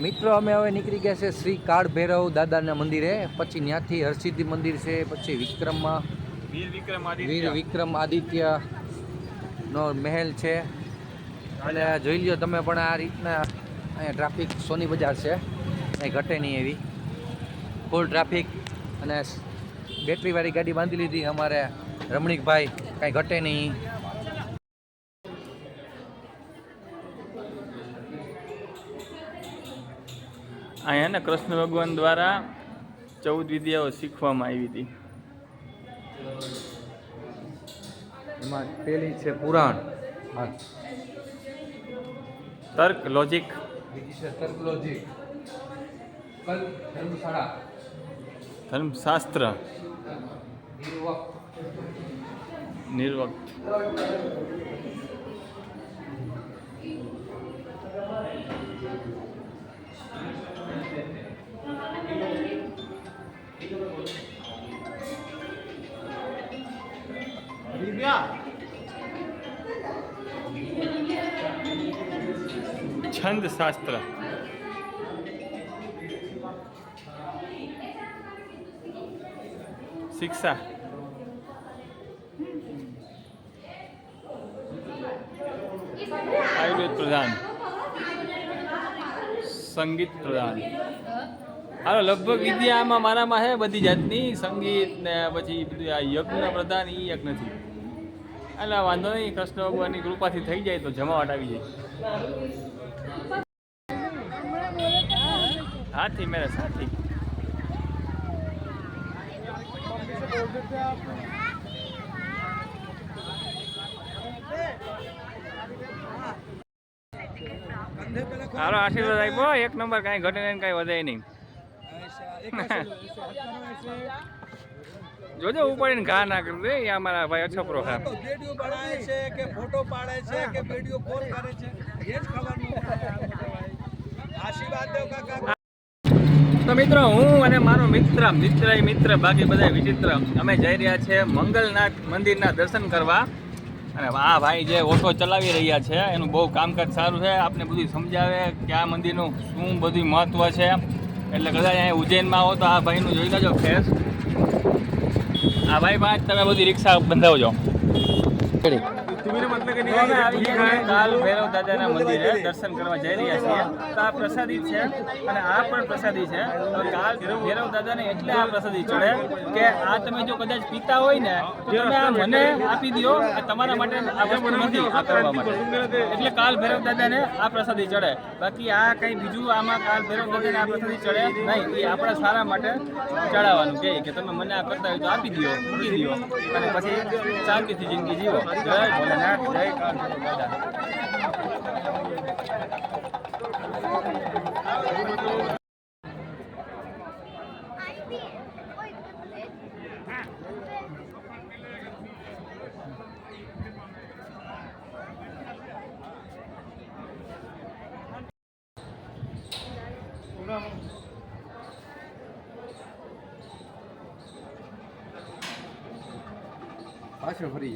મિત્રો અમે હવે નીકળી ગયા છે શ્રી કાળ ભૈરવ દાદાના મંદિરે, પછી ત્યાંથી હરસિદ્ધિ મંદિર છે, પછી વીર વિક્રમ આદિત્ય નો મહેલ છે. અને જોઈ લ્યો તમે પણ આ રીતના અહીંયા ટ્રાફિક સોની બજાર છે, અહીં ઘટે નહીં એવી ફૂલ ટ્રાફિક. અને બેટરીવાળી ગાડી બાંધી લીધી અમારે રમણીકભાઈ, કાંઈ ઘટે નહીં. અહીંયા ને કૃષ્ણ ભગવાન દ્વારા 14 વિદ્યાઓ શીખવામાં આવી હતી. એમાં પેલી છે પુરાણ, તર્ક લોજિક, બીજી છે તર્ક લોજિક, ધર્મશાળા, ધર્મશાસ્ત્ર, નિર્વક્ત. છંદ શાસ્ત્ર, શિક્ષા, આયુર્વેદ પ્રધાન, સંગીત પ્રધાન. હાલો લગભગ વિદ્યા આમાં મારામાં છે બધી જાતની, સંગીત ને પછી બધું આ યજ્ઞ પ્રધાન એ એક નથી. એટલે વાંધો નહીં, કૃષ્ણ ભગવાનની કૃપાથી થઈ જાય તો જમાવટ આવી જાય. હાથી મેરે સાથી. હાલો આશીર્વાદ આપ્યો, એક નંબર, કાંઈ ઘટે નહીં કાંઈ વધે નહીં. જોજો ઉપાડીને ઘા ના કરી દે, એ અમારા ભાઈ અછપરો ખા. વિડિયો બનાવે છે કે ફોટો પાડે છે કે વિડિયો કોલ કરે છે, એ જ ખબર નહીં. આશીર્વાદ દેવ કાકા. તો મિત્રો, હું અને મારો મિત્ર બાકી બધા વિચિત્ર, અમે જઈ રહ્યા છે મંગલનાથ મંદિરના દર્શન કરવા. અને આ ભાઈ જે ઓટો ચલાવી રહ્યા છે એનું બહુ કામકાજ સારું છે, આપને બધું સમજાવે કે આ મંદિરનું શું બધું મહત્વ છે. એટલે કદાચ અહીંયા ઉજ્જૈનમાં આવો તો આ ભાઈનું જોઈ લેજો ફેસ. આ ભાઈ પાંચ તમે બધી રિક્ષા બંધાવજો. કાલ ભૈરવ દાદાના મંદિરે દર્શન કરવા જઈ રહ્યા છીએ. તો આ પ્રસાદી છે અને આ પણ પ્રસાદી છે. કાલ ભૈરવ દાદાને એટલે આ પ્રસાદી ચડે કે આ તમે જો કદાચ પીતા હોય ને તો તમે આ મને આપી દો, તમારા માટે આ વસ્તુ નથી આ કરવા માટે. એટલે કાલ ભૈરવ દાદાને આ પ્રસાદી ચડે. બાકી આ કંઈ બીજું આમાં કાલ ભૈરવ દાદાને આ પ્રસાદી ચડે નહીં. એ આપણા સારા માટે ચડાવવાનું કે તમે મને આ કરતા હોય તો આપી દો, મૂકી દો, અને પછી શાંતિથી જિંદગી જીવો. જય ભોલેનાથ, જય કાલ ભૈરવ દાદા.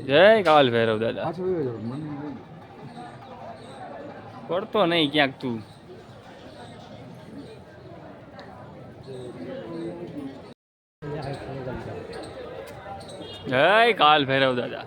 જય કાલ ભૈરવ દાદા. પડતો નહીં ક્યાંક તું. જય કાલ ભૈરવ દાદા.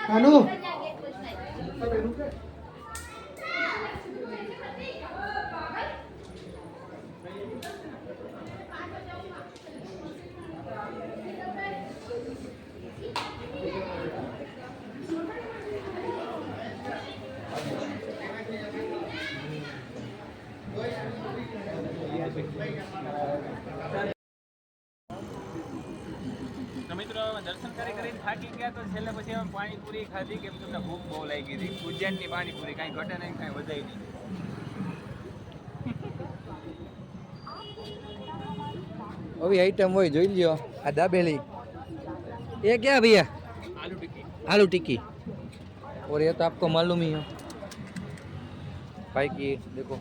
કાનુ તો મિત્રો અમે દર્શન કરીને થાકી ગયા તો છેલ્લે પછી અમે પાણીપુરી ખાધી કેમ કે અમને ભૂખ બહુ લાગી હતી. ઉજ્જૈનની પાણીપુરી કાંઈ ઘટે નહીં કાંઈ વધાય નહીં. अभी आइटम वही જોઈ લ્યો આ दाबेली ये क्या भैया આલુ ટિક્કી. आलू टिक्की और ये तो आपको मालूम ही है भाई की देखो